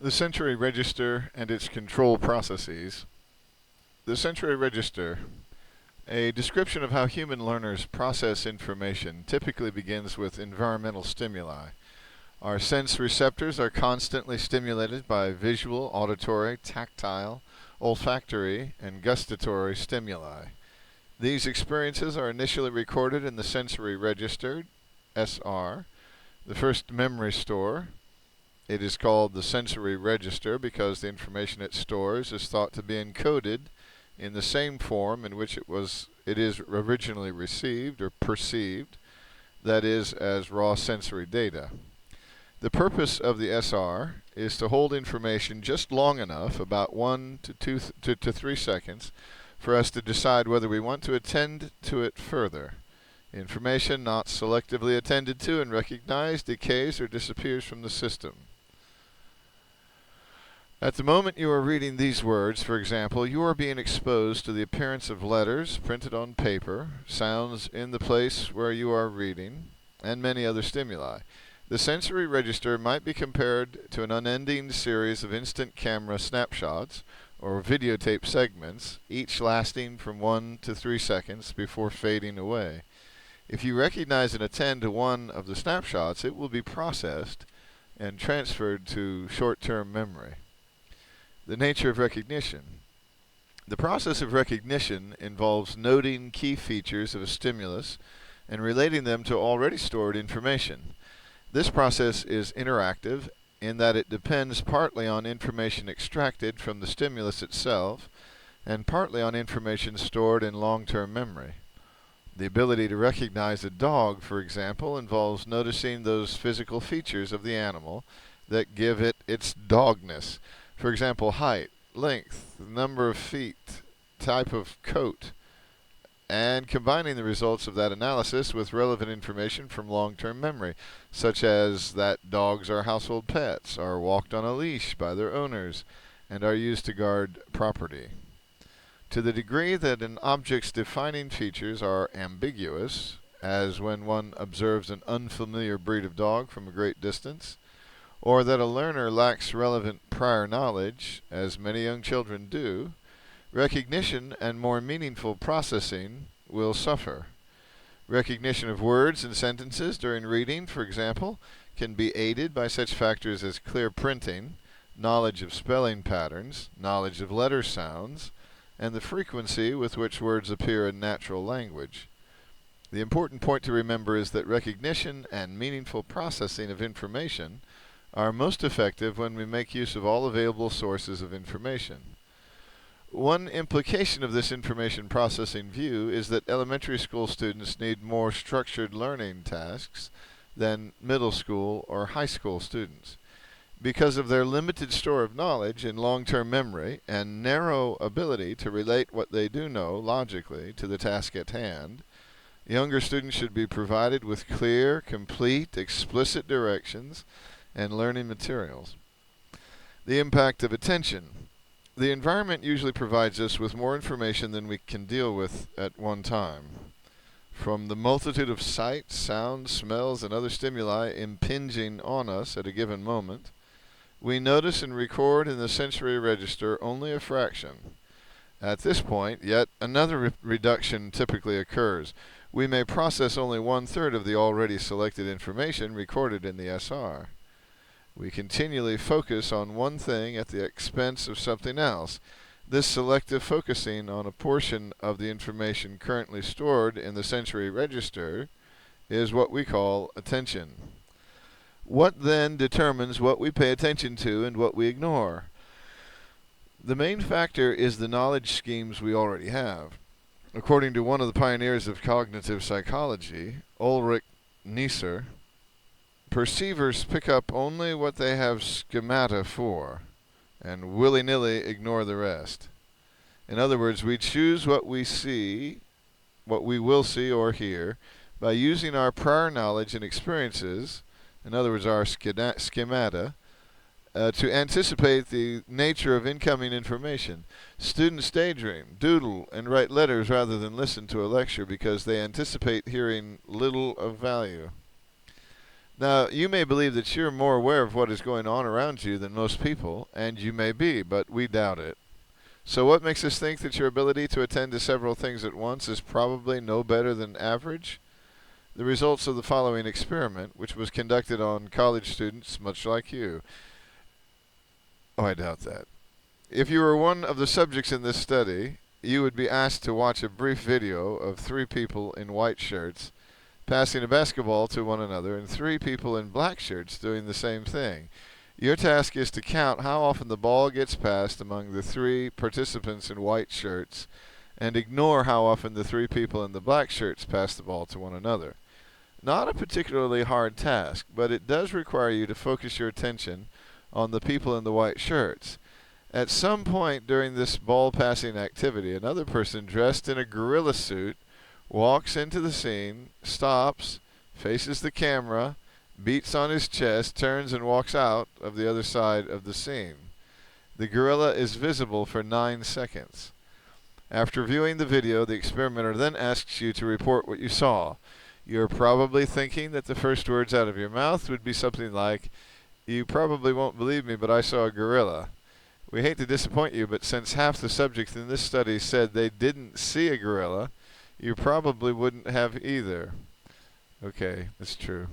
The sensory register and its control processes. The sensory register, a description of how human learners process information, typically begins with environmental stimuli. Our sense receptors are constantly stimulated by visual, auditory, tactile, olfactory, and gustatory stimuli. These experiences are initially recorded in the sensory register, SR, the first memory store. It is called the sensory register because the information it stores is thought to be encoded in the same form in which it is originally received or perceived, that is, as raw sensory data. The purpose of the SR is to hold information just long enough, about 1 to 3 seconds, for us to decide whether we want to attend to it further. Information not selectively attended to and recognized decays or disappears from the system. At the moment you are reading these words, for example, you are being exposed to the appearance of letters printed on paper, sounds in the place where you are reading, and many other stimuli. The sensory register might be compared to an unending series of instant camera snapshots or videotape segments, each lasting from 1 to 3 seconds before fading away. If you recognize and attend to one of the snapshots, it will be processed and transferred to short-term memory. The nature of recognition. The process of recognition involves noting key features of a stimulus and relating them to already stored information. This process is interactive in that it depends partly on information extracted from the stimulus itself and partly on information stored in long-term memory. The ability to recognize a dog, for example, involves noticing those physical features of the animal that give it its dogness. For example, height, length, number of feet, type of coat, and combining the results of that analysis with relevant information from long-term memory, such as that dogs are household pets, are walked on a leash by their owners, and are used to guard property. To the degree that an object's defining features are ambiguous, as when one observes an unfamiliar breed of dog from a great distance, or that a learner lacks relevant prior knowledge, as many young children do, recognition and more meaningful processing will suffer. Recognition of words and sentences during reading, for example, can be aided by such factors as clear printing, knowledge of spelling patterns, knowledge of letter sounds, and the frequency with which words appear in natural language. The important point to remember is that recognition and meaningful processing of information are most effective when we make use of all available sources of information. One implication of this information processing view is that elementary school students need more structured learning tasks than middle school or high school students. Because of their limited store of knowledge in long-term memory and narrow ability to relate what they do know logically to the task at hand, younger students should be provided with clear, complete, explicit directions and learning materials. The impact of attention. The environment usually provides us with more information than we can deal with at one time. From the multitude of sights, sounds, smells, and other stimuli impinging on us at a given moment, we notice and record in the sensory register only a fraction. At this point, yet another reduction typically occurs. We may process only 1/3 of the already selected information recorded in the SR. We continually focus on one thing at the expense of something else. This selective focusing on a portion of the information currently stored in the sensory register is what we call attention. What then determines what we pay attention to and what we ignore? The main factor is the knowledge schemes we already have. According to one of the pioneers of cognitive psychology, Ulrich Neisser, perceivers pick up only what they have schemata for, and willy-nilly ignore the rest. In other words, we choose what we see, what we will see or hear, by using our prior knowledge and experiences, in other words, our schemata, to anticipate the nature of incoming information. Students daydream, doodle, and write letters rather than listen to a lecture because they anticipate hearing little of value. Now, you may believe that you're more aware of what is going on around you than most people, and you may be, but we doubt it. So what makes us think that your ability to attend to several things at once is probably no better than average? The results of the following experiment, which was conducted on college students much like you. Oh, I doubt that. If you were one of the subjects in this study, you would be asked to watch a brief video of 3 people in white shirts passing a basketball to one another and 3 people in black shirts doing the same thing. Your task is to count how often the ball gets passed among the 3 participants in white shirts and ignore how often the 3 people in the black shirts pass the ball to one another. Not a particularly hard task, but it does require you to focus your attention on the people in the white shirts. At some point during this ball passing activity, another person dressed in a gorilla suit walks into the scene, stops, faces the camera, beats on his chest, turns and walks out of the other side of the scene. The gorilla is visible for 9 seconds. After viewing the video, the experimenter then asks you to report what you saw. You're probably thinking that the first words out of your mouth would be something like, "You probably won't believe me, but I saw a gorilla." We hate to disappoint you, but since half the subjects in this study said they didn't see a gorilla, you probably wouldn't have either. Okay, that's true.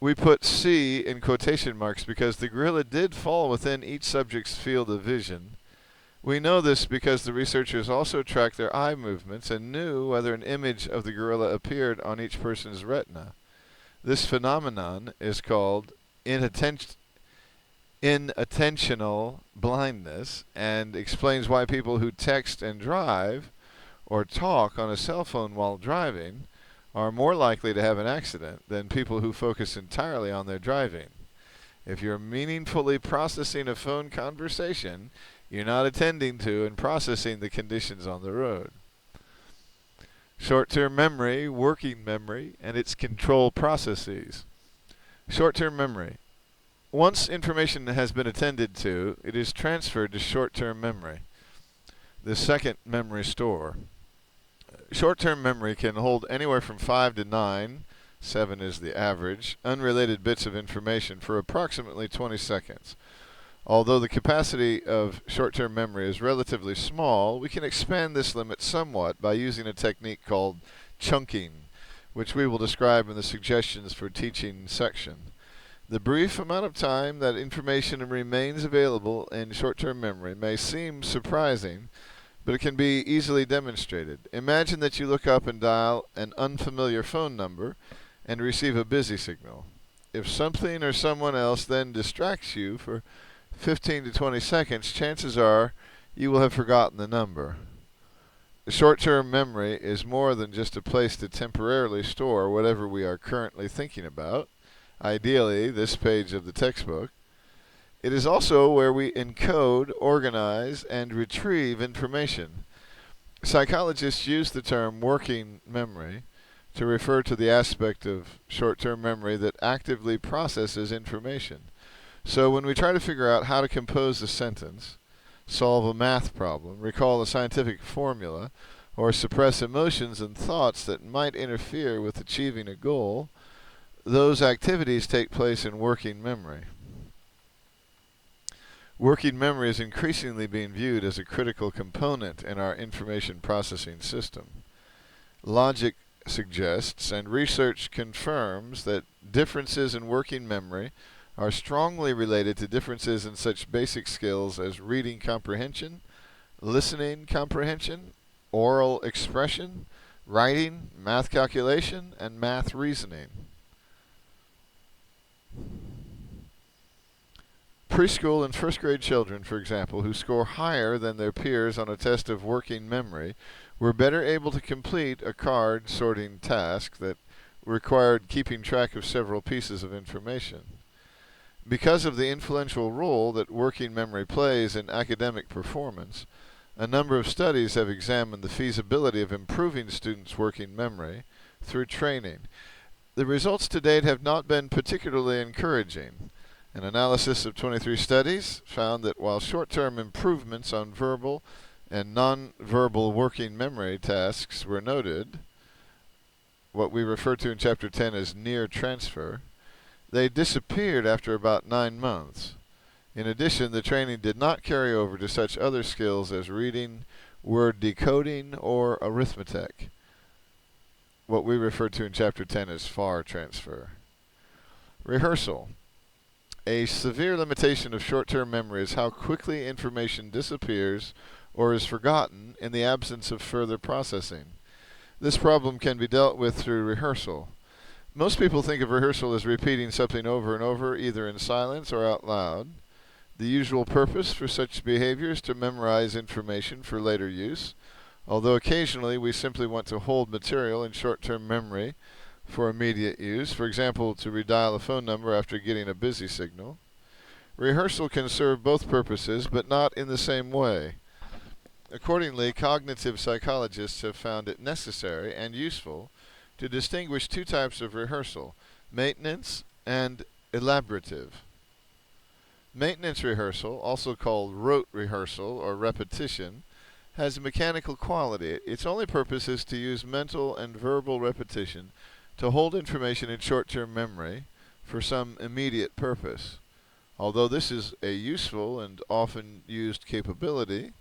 We put "see" in quotation marks because the gorilla did fall within each subject's field of vision. We know this because the researchers also tracked their eye movements and knew whether an image of the gorilla appeared on each person's retina. This phenomenon is called inattentional blindness and explains why people who text and drive or talk on a cell phone while driving are more likely to have an accident than people who focus entirely on their driving. If you're meaningfully processing a phone conversation, you're not attending to and processing the conditions on the road. Short-term memory, working memory, and its control processes. Short-term memory. Once information has been attended to, it is transferred to short-term memory, the second memory store. Short-term memory can hold anywhere from 5 to 9, 7 is the average, unrelated bits of information for approximately 20 seconds. Although the capacity of short-term memory is relatively small, we can expand this limit somewhat by using a technique called chunking, which we will describe in the suggestions for teaching section. The brief amount of time that information remains available in short-term memory may seem surprising, but it can be easily demonstrated. Imagine that you look up and dial an unfamiliar phone number and receive a busy signal. If something or someone else then distracts you for 15 to 20 seconds, chances are you will have forgotten the number. Short-term memory is more than just a place to temporarily store whatever we are currently thinking about, ideally this page of the textbook. It is also where we encode, organize, and retrieve information. Psychologists use the term working memory to refer to the aspect of short-term memory that actively processes information. So when we try to figure out how to compose a sentence, solve a math problem, recall a scientific formula, or suppress emotions and thoughts that might interfere with achieving a goal, those activities take place in working memory. Working memory is increasingly being viewed as a critical component in our information processing system. Logic suggests and research confirms that differences in working memory are strongly related to differences in such basic skills as reading comprehension, listening comprehension, oral expression, writing, math calculation, and math reasoning. Preschool and first grade children, for example, who score higher than their peers on a test of working memory, were better able to complete a card sorting task that required keeping track of several pieces of information. Because of the influential role that working memory plays in academic performance, a number of studies have examined the feasibility of improving students' working memory through training. The results to date have not been particularly encouraging. An analysis of 23 studies found that while short-term improvements on verbal and non-verbal working memory tasks were noted, what we refer to in Chapter 10 as near transfer, They disappeared after about 9 months. In addition, the training did not carry over to such other skills as reading, word decoding, or arithmetic, what we refer to in Chapter 10 as FAR transfer. Rehearsal. A severe limitation of short-term memory is how quickly information disappears or is forgotten in the absence of further processing. This problem can be dealt with through rehearsal. Most people think of rehearsal as repeating something over and over, either in silence or out loud. The usual purpose for such behavior is to memorize information for later use, although occasionally we simply want to hold material in short-term memory for immediate use, for example, to redial a phone number after getting a busy signal. Rehearsal can serve both purposes, but not in the same way. Accordingly, cognitive psychologists have found it necessary and useful to distinguish two types of rehearsal: maintenance and elaborative. Maintenance rehearsal, also called rote rehearsal or repetition, has a mechanical quality. Its only purpose is to use mental and verbal repetition to hold information in short-term memory for some immediate purpose. Although this is a useful and often used capability,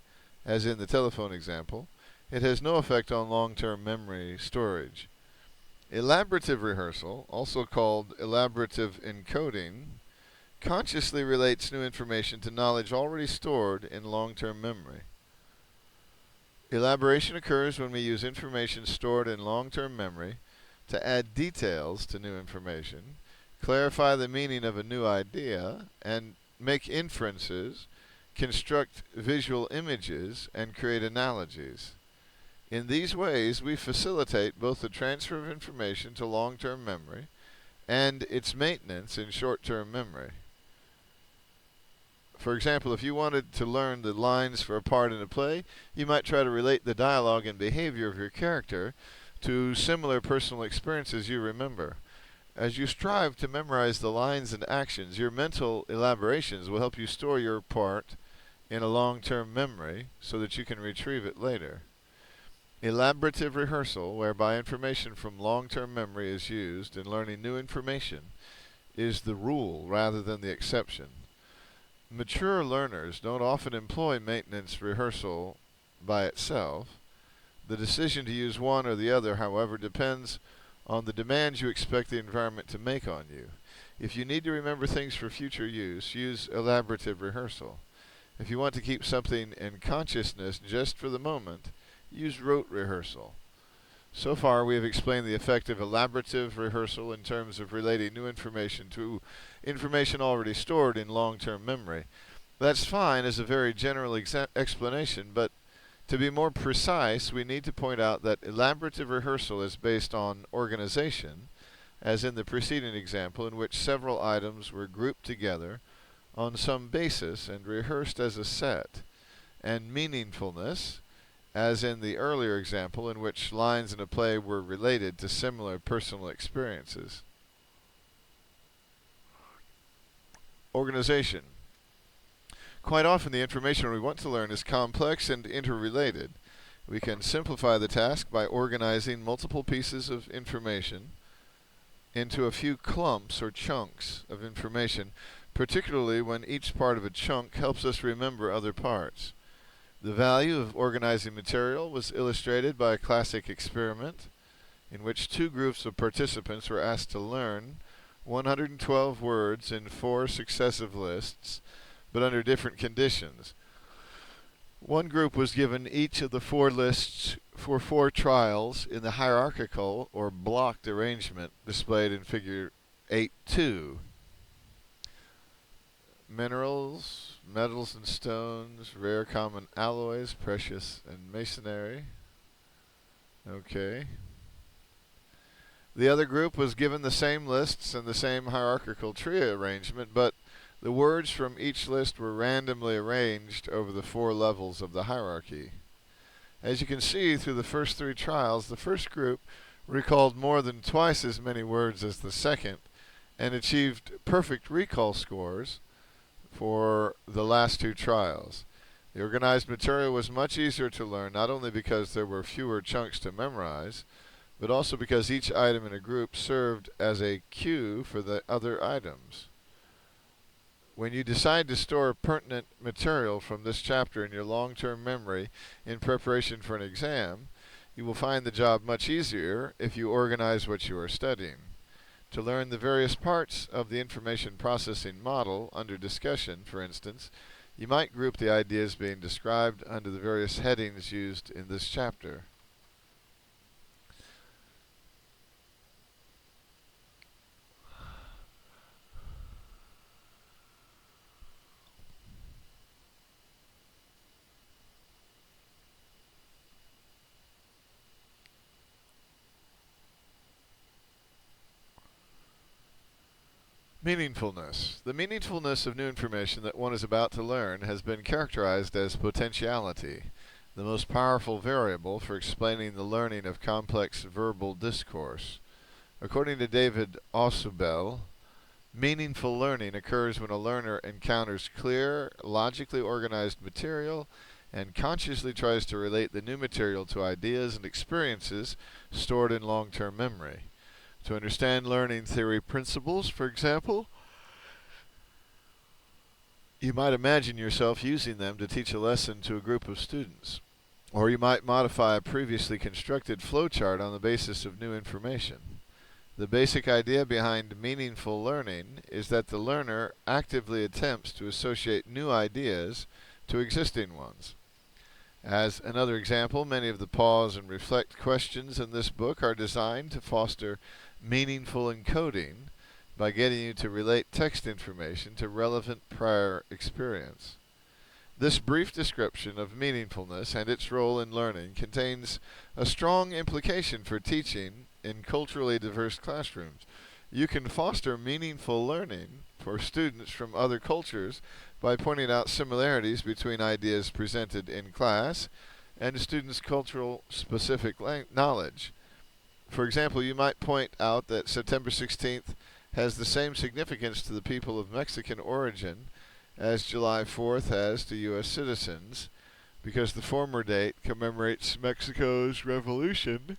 as in the telephone example, it has no effect on long-term memory storage. Elaborative rehearsal, also called elaborative encoding, consciously relates new information to knowledge already stored in long-term memory. Elaboration occurs when we use information stored in long-term memory to add details to new information, clarify the meaning of a new idea, and make inferences, construct visual images, and create analogies. In these ways, we facilitate both the transfer of information to long-term memory and its maintenance in short-term memory. For example, if you wanted to learn the lines for a part in a play, you might try to relate the dialogue and behavior of your character to similar personal experiences you remember. As you strive to memorize the lines and actions, your mental elaborations will help you store your part in a long-term memory so that you can retrieve it later. Elaborative rehearsal, whereby information from long-term memory is used in learning new information, is the rule rather than the exception. Mature learners don't often employ maintenance rehearsal by itself. The decision to use one or the other, however, depends on the demands you expect the environment to make on you. If you need to remember things for future use, use elaborative rehearsal. If you want to keep something in consciousness just for the moment, use rote rehearsal. So far, we have explained the effect of elaborative rehearsal in terms of relating new information to information already stored in long-term memory. That's fine as a very general explanation, but to be more precise, we need to point out that elaborative rehearsal is based on organization, as in the preceding example in which several items were grouped together on some basis and rehearsed as a set, and meaningfulness, as in the earlier example in which lines in a play were related to similar personal experiences. Organization. Quite often the information we want to learn is complex and interrelated. We can simplify the task by organizing multiple pieces of information into a few clumps or chunks of information, particularly when each part of a chunk helps us remember other parts. The value of organizing material was illustrated by a classic experiment in which two groups of participants were asked to learn 112 words in 4 successive lists, but under different conditions. One group was given each of the 4 lists for 4 trials in the hierarchical or blocked arrangement displayed in Figure 8.2. Minerals, metals and stones, rare common alloys, precious and masonry. Okay. The other group was given the same lists and the same hierarchical tree arrangement, but the words from each list were randomly arranged over the 4 levels of the hierarchy. As you can see through the first 3 trials, the first group recalled more than twice as many words as the second and achieved perfect recall scores for the last 2 trials. The organized material was much easier to learn, not only because there were fewer chunks to memorize, but also because each item in a group served as a cue for the other items. When you decide to store pertinent material from this chapter in your long-term memory in preparation for an exam, you will find the job much easier if you organize what you are studying. To learn the various parts of the information processing model under discussion, for instance, you might group the ideas being described under the various headings used in this chapter. Meaningfulness. The meaningfulness of new information that one is about to learn has been characterized as potentiality, the most powerful variable for explaining the learning of complex verbal discourse. According to David Ausubel, meaningful learning occurs when a learner encounters clear, logically organized material and consciously tries to relate the new material to ideas and experiences stored in long-term memory. To understand learning theory principles, for example, you might imagine yourself using them to teach a lesson to a group of students. Or you might modify a previously constructed flowchart on the basis of new information. The basic idea behind meaningful learning is that the learner actively attempts to associate new ideas to existing ones. As another example, many of the pause and reflect questions in this book are designed to foster meaningful encoding by getting you to relate text information to relevant prior experience. This brief description of meaningfulness and its role in learning contains a strong implication for teaching in culturally diverse classrooms. You can foster meaningful learning for students from other cultures by pointing out similarities between ideas presented in class and students' cultural specific knowledge. For example, you might point out that September 16th has the same significance to the people of Mexican origin as July 4th has to U.S. citizens, because the former date commemorates Mexico's revolution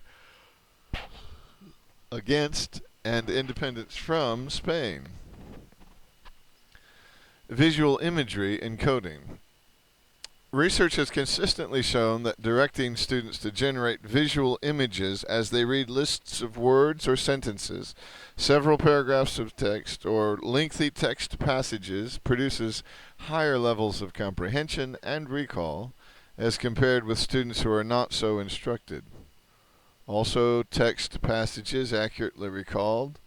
against and independence from Spain. Visual imagery encoding. Research has consistently shown that directing students to generate visual images as they read lists of words or sentences, several paragraphs of text, or lengthy text passages produces higher levels of comprehension and recall as compared with students who are not so instructed. Also, text passages accurately recalled.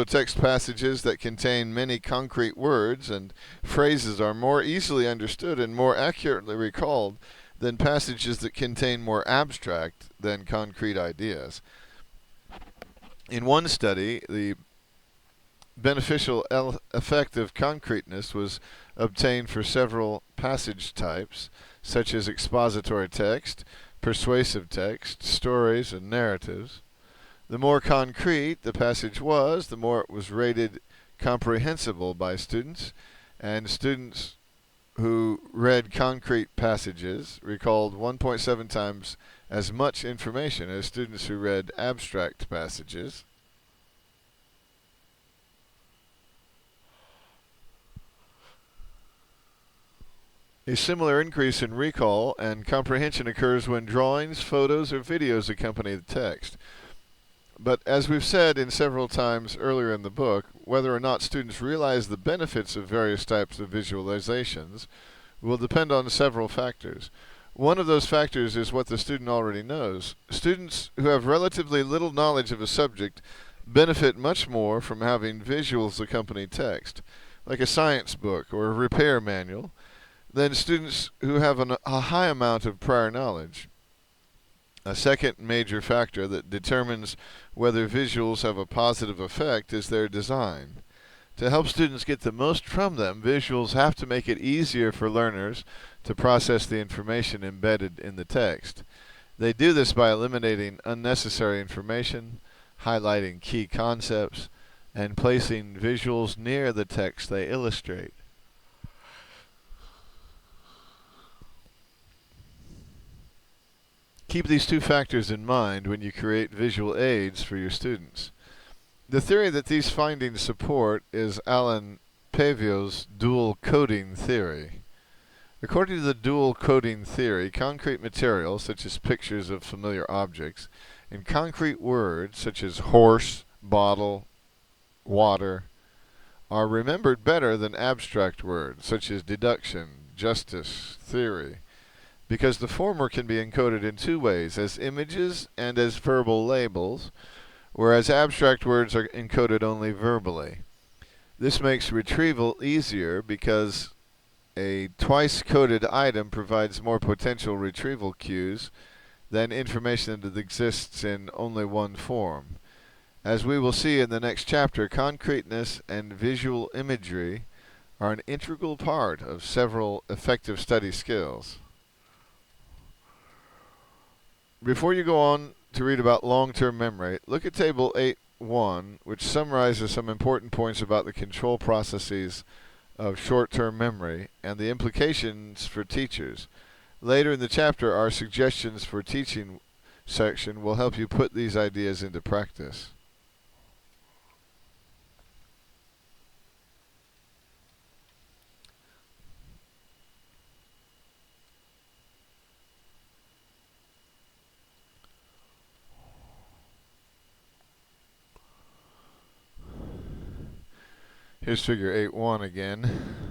text passages that contain many concrete words and phrases are more easily understood and more accurately recalled than passages that contain more abstract than concrete ideas. In one study, the beneficial effect of concreteness was obtained for several passage types, such as expository text, persuasive text, stories, and narratives. The more concrete the passage was, the more it was rated comprehensible by students, and students who read concrete passages recalled 1.7 times as much information as students who read abstract passages. A similar increase in recall and comprehension occurs when drawings, photos, or videos accompany the text. But as we've said in several times earlier in the book, whether or not students realize the benefits of various types of visualizations will depend on several factors. One of those factors is what the student already knows. Students who have relatively little knowledge of a subject benefit much more from having visuals accompany text, like a science book or a repair manual, than students who have a high amount of prior knowledge. A second major factor that determines whether visuals have a positive effect is their design. To help students get the most from them, visuals have to make it easier for learners to process the information embedded in the text. They do this by eliminating unnecessary information, highlighting key concepts, and placing visuals near the text they illustrate. Keep these two factors in mind when you create visual aids for your students. The theory that these findings support is Alan Pavio's dual coding theory. According to the dual coding theory, concrete materials, such as pictures of familiar objects, and concrete words, such as horse, bottle, water, are remembered better than abstract words, such as deduction, justice, theory, because the former can be encoded in two ways, as images and as verbal labels, whereas abstract words are encoded only verbally. This makes retrieval easier because a twice-coded item provides more potential retrieval cues than information that exists in only one form. As we will see in the next chapter, concreteness and visual imagery are an integral part of several effective study skills. Before you go on to read about long-term memory, look at Table 8.1, which summarizes some important points about the control processes of short-term memory and the implications for teachers. Later in the chapter, our suggestions for teaching section will help you put these ideas into practice. Here's figure 8.1 again.